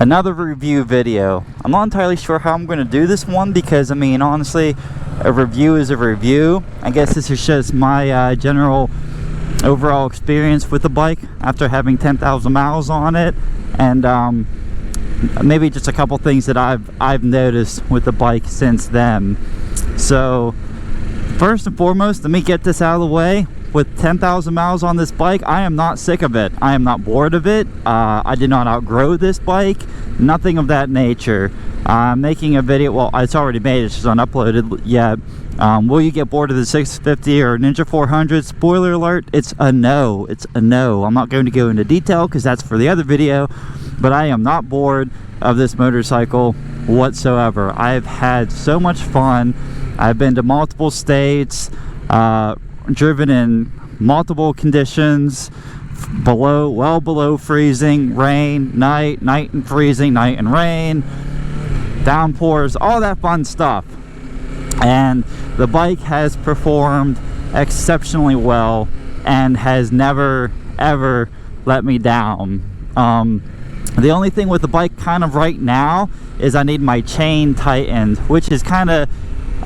Another review video. I'm not entirely sure how I'm going to do this one because, I mean, honestly, a review is a review. I guess this is just my general overall experience with the bike after having 10,000 miles on it, and maybe just a couple things that I've noticed with the bike since then. So first and foremost, let me get this out of the way. With 10,000 miles on this bike, I am not sick of it. I am not bored of it. I did not outgrow this bike. Nothing of that nature. I'm making a video. Well, it's already made. It's just unuploaded yet. Will you get bored of the 650 or Ninja 400? Spoiler alert, it's a no. It's a no. I'm not going to go into detail because that's for the other video. But I am not bored of this motorcycle whatsoever. I've had so much fun. I've been to multiple states. Driven in multiple conditions, well below freezing, rain, night and freezing, night and rain, downpours, all that fun stuff. And the bike has performed exceptionally well and has never ever let me down. The only thing with the bike kind of right now is I need my chain tightened, which is kind of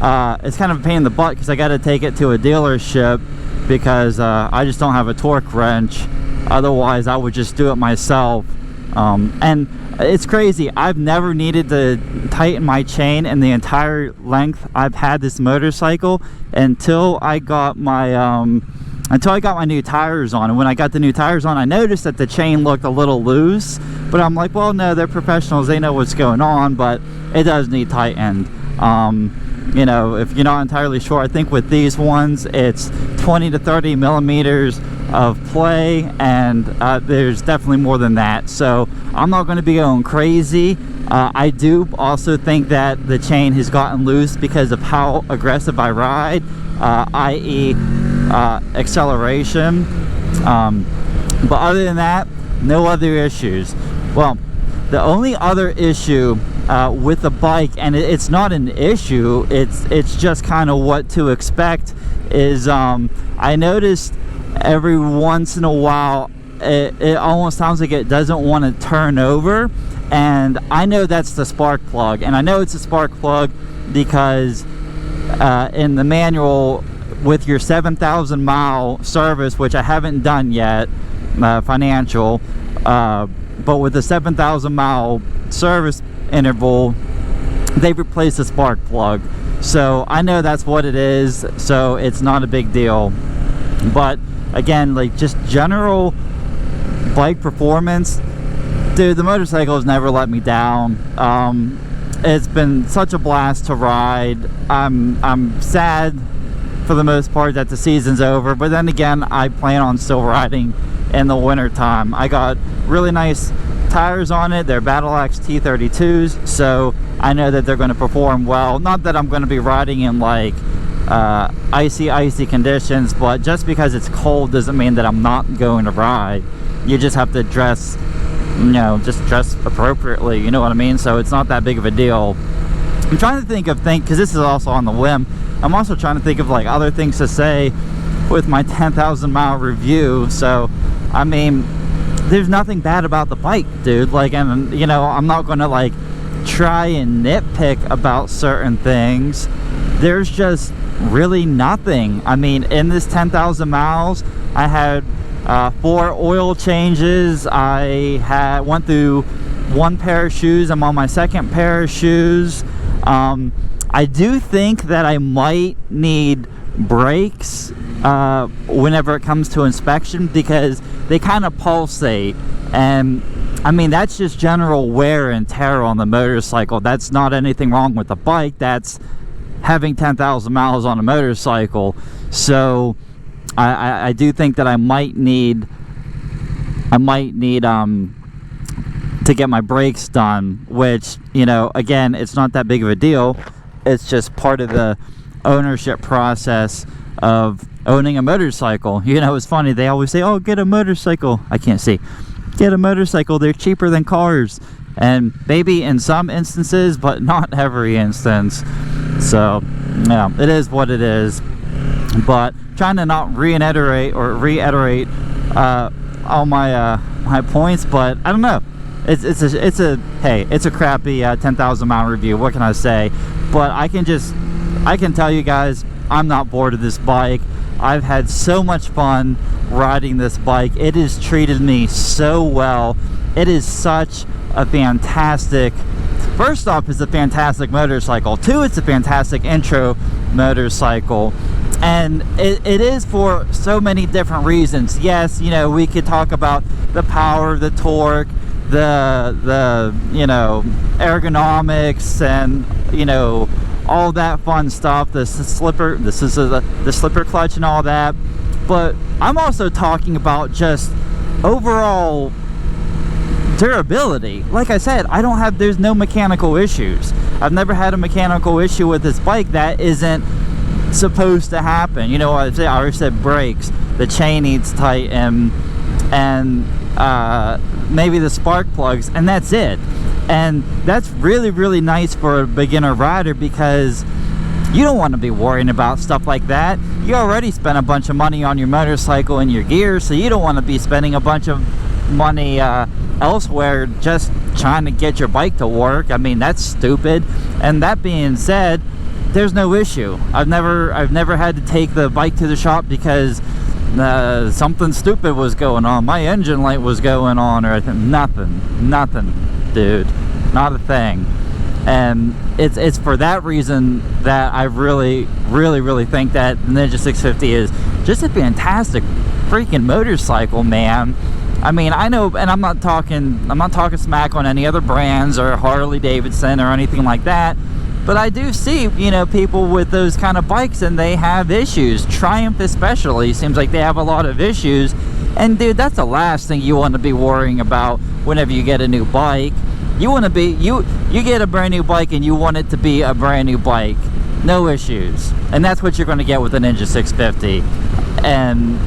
it's kind of a pain in the butt because I got to take it to a dealership because I just don't have a torque wrench. Otherwise I would just do it myself. And it's crazy, I've never needed to tighten my chain in the entire length I've had this motorcycle until I got my new tires on. And when I got the new tires on, I noticed that the chain looked a little loose, but I'm like, well, no, they're professionals, they know what's going on, but it does need tightened. You know, if you're not entirely sure, I think with these ones it's 20 to 30 millimeters of play, and there's definitely more than that, so I'm not going to be going crazy. I do also think that the chain has gotten loose because of how aggressive I ride, i.e. Acceleration, but other than that, no other issues. Well, the only other issue with the bike, and it's not an issue, it's just kind of what to expect, is I noticed every once in a while it almost sounds like it doesn't want to turn over, and I know that's the spark plug. And I know it's a spark plug because in the manual with your 7,000 mile service, which I haven't done yet, financial, but with the 7,000 mile service interval, they replaced the spark plug, so I know that's what it is, so it's not a big deal. But again, like, just general bike performance, dude, the motorcycle has never let me down. It's been such a blast to ride. I'm sad for the most part that the season's over, but then again, I plan on still riding in the winter time. I got really nice tires on it. They're Battle Axe T32s, so I know that they're going to perform well. Not that I'm going to be riding in like icy conditions, but just because it's cold doesn't mean that I'm not going to ride. You just have to dress, you know, just dress appropriately, you know what I mean? So it's not that big of a deal. I'm trying to think of things, because this is also on the whim, I'm also trying to think of like other things to say with my 10,000 mile review. So I mean, there's nothing bad about the bike, dude. Like, and you know, I'm not gonna like try and nitpick about certain things. There's just really nothing. I mean, in this 10,000 miles, I had 4 oil changes. I went through 1 pair of shoes. I'm on my 2nd pair of shoes. I do think that I might need brakes whenever it comes to inspection, because they kind of pulsate, and I mean, that's just general wear and tear on the motorcycle. That's not anything wrong with the bike, that's having 10,000 miles on a motorcycle. So I do think that I might need to get my brakes done, which, you know, again, it's not that big of a deal. It's just part of the ownership process of owning a motorcycle. You know, it's funny, they always say, oh, get a motorcycle. I can't see. Get a motorcycle, they're cheaper than cars. And maybe in some instances, but not every instance. So yeah, it is what it is. But trying to not reiterate all my my points, but I don't know, it's a crappy 10,000 mile review. What can I say? But I can tell you guys, I'm not bored of this bike. I've had so much fun riding this bike. It has treated me so well. It is such a fantastic, first off, it's a fantastic motorcycle. Two, it's a fantastic intro motorcycle. And it is for so many different reasons. Yes, you know, we could talk about the power, the torque, the you know, ergonomics, and you know, all that fun stuff, the slipper clutch and all that. But I'm also talking about just overall durability. Like I said, there's no mechanical issues. I've never had a mechanical issue with this bike that isn't supposed to happen. You know, I already said brakes, the chain needs tighten, and maybe the spark plugs, and that's it. And that's really, really nice for a beginner rider, because you don't want to be worrying about stuff like that. You already spent a bunch of money on your motorcycle and your gear, so you don't want to be spending a bunch of money elsewhere just trying to get your bike to work. I mean, that's stupid. And that being said, there's no issue. I've never had to take the bike to the shop because something stupid was going on. My engine light was going on, or nothing, dude, not a thing. And it's for that reason that I really think that the Ninja 650 is just a fantastic freaking motorcycle, man. I mean, I know, and I'm not talking smack on any other brands or Harley Davidson or anything like that, but I do see, you know, people with those kind of bikes and they have issues. Triumph especially seems like they have a lot of issues. And dude, that's the last thing you want to be worrying about whenever you get a new bike. You want to be, you get a brand new bike and you want it to be a brand new bike. No issues. And that's what you're going to get with the Ninja 650. And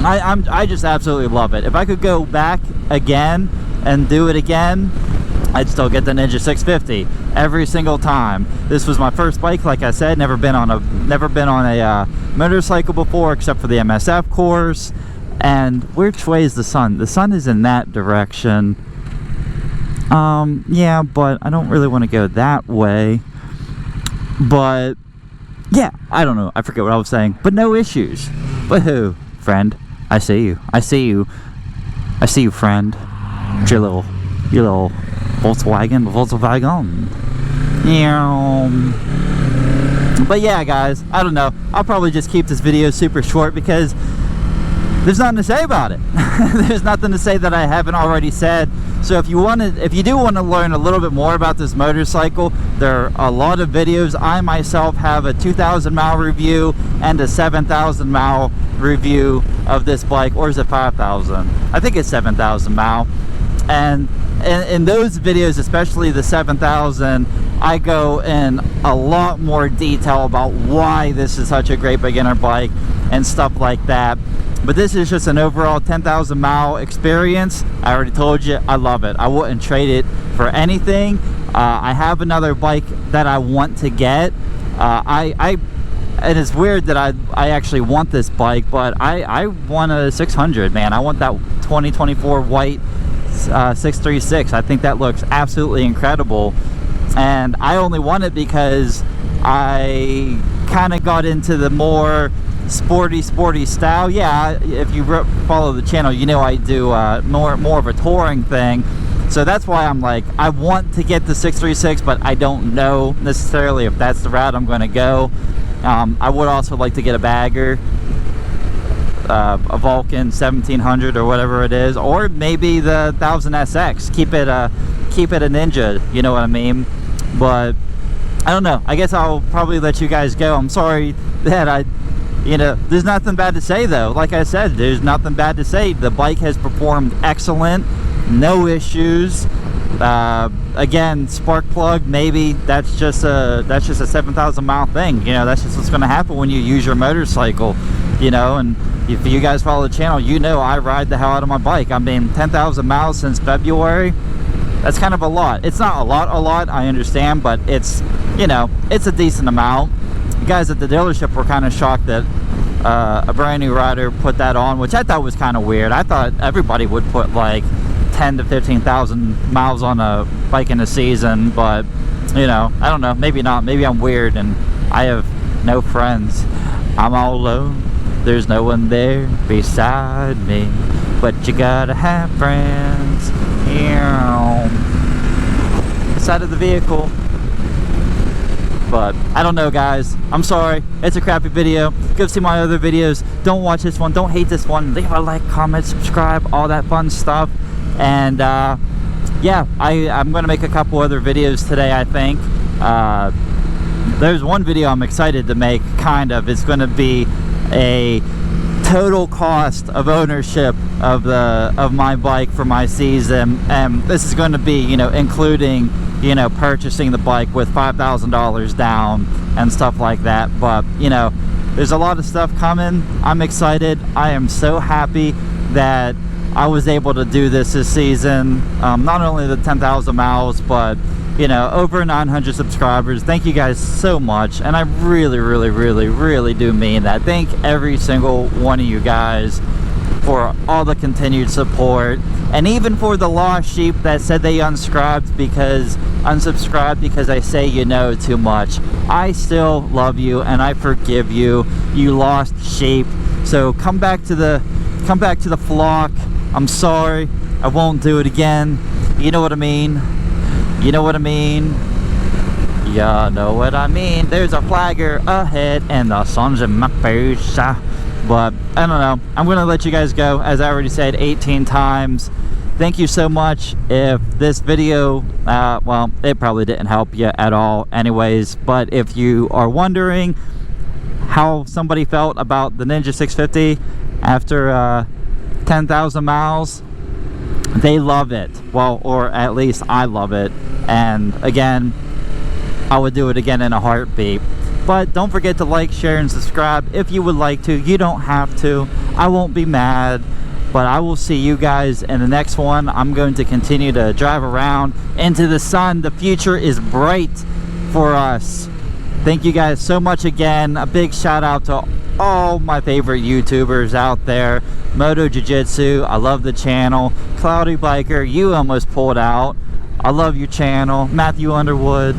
I just absolutely love it. If I could go back again and do it again, I'd still get the Ninja 650 every single time. This was my first bike, like I said. Never been on a motorcycle before, except for the MSF course. And which way is the sun? The sun is in that direction. Yeah, but I don't really want to go that way. But yeah, I don't know. I forget what I was saying. But no issues. But who, friend? I see you. I see you. I see you, friend. Your little Volkswagen. Yeah. But yeah, guys, I don't know. I'll probably just keep this video super short because there's nothing to say about it. There's nothing to say that I haven't already said. So if you do want to learn a little bit more about this motorcycle, there are a lot of videos. I myself have a 2,000 mile review and a 7,000 mile review of this bike. Or is it 5,000? I think it's 7,000 mile. And in those videos, especially the 7,000, I go in a lot more detail about why this is such a great beginner bike and stuff like that. But this is just an overall 10,000 mile experience. I already told you, I love it. I wouldn't trade it for anything. I have another bike that I want to get. And it's weird that I actually want this bike, but I want a 600, man. I want that 2024 white 636. I think that looks absolutely incredible. And I only want it because I kind of got into the more sporty style. Yeah, if you follow the channel, you know I do more of a touring thing. So that's why I'm like, I want to get the 636, but I don't know necessarily if that's the route I'm going to go. I would also like to get a bagger, a Vulcan 1700 or whatever it is, or maybe the 1000SX. Keep it a Ninja, you know what I mean? But I don't know. I guess I'll probably let you guys go. I'm sorry that there's nothing bad to say though. Like I said, there's nothing bad to say. The bike has performed excellent, no issues. Again, spark plug, maybe that's just a 7,000 mile thing. You know, that's just what's going to happen when you use your motorcycle. You know, and if you guys follow the channel, you know I ride the hell out of my bike. I mean, 10,000 miles since February. That's kind of a lot. It's not a lot, I understand, but it's, you know, it's a decent amount. The guys at the dealership were kind of shocked that a brand new rider put that on, which I thought was kind of weird. I thought everybody would put like 10 to 15,000 miles on a bike in a season, but you know, I don't know, maybe not. Maybe I'm weird and I have no friends. I'm all alone, there's no one there beside me, but you gotta have friends. Inside of the vehicle. But I don't know, guys, I'm sorry, it's a crappy video. Go see my other videos. Don't watch this one, don't hate this one. Leave a like, comment, subscribe, all that fun stuff. And yeah, I'm gonna make a couple other videos today, I think. There's one video I'm excited to make, kind of. It's gonna be a total cost of ownership of my bike for my season, and this is going to be, you know, including, you know, purchasing the bike with $5,000 down and stuff like that. But you know, there's a lot of stuff coming. I'm excited. I am so happy that I was able to do this season. Not only the 10,000 miles, but you know, over 900 subscribers. Thank you guys so much, and I really do mean that. Thank every single one of you guys for all the continued support, and even for the lost sheep that said they unsubscribed because I say you know too much. I still love you and I forgive you, you lost sheep. So come back to the flock. I'm sorry, I won't do it again. You know what I mean? You know what I mean? You know what I mean. There's a flagger ahead and the sun's in my face. But I don't know. I'm going to let you guys go, as I already said 18 times. Thank you so much. If this video, well, it probably didn't help you at all anyways. But if you are wondering how somebody felt about the Ninja 650 after 10,000 miles, they love it. Well, or at least I love it. And again, I would do it again in a heartbeat. But don't forget to like, share, and subscribe if you would like to. You don't have to. I won't be mad. But I will see you guys in the next one. I'm going to continue to drive around into the sun. The future is bright for us. Thank you guys so much again. A big shout out to all my favorite YouTubers out there. Moto Jiu-Jitsu, I love the channel. Cloudy Biker, you almost pulled out. I love your channel. Matthew Underwood,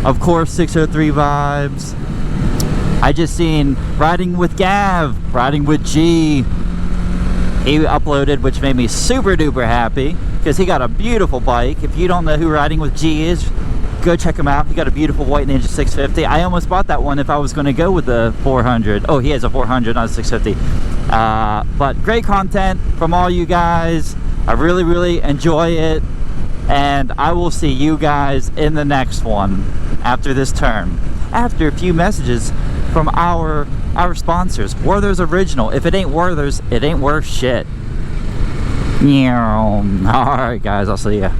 of course, 603 Vibes. I just seen Riding with Gav, Riding with G. He uploaded, which made me super duper happy because he got a beautiful bike. If you don't know who Riding with G is, go check him out. He got a beautiful white Ninja 650. I almost bought that one if I was going to go with the 400. Oh, he has a 400, not a 650. But great content from all you guys. I really enjoy it, and I will see you guys in the next one after this turn, after a few messages from our sponsors. Werther's Original. If it ain't Werther's, it ain't worth shit. Alright guys, I'll see ya.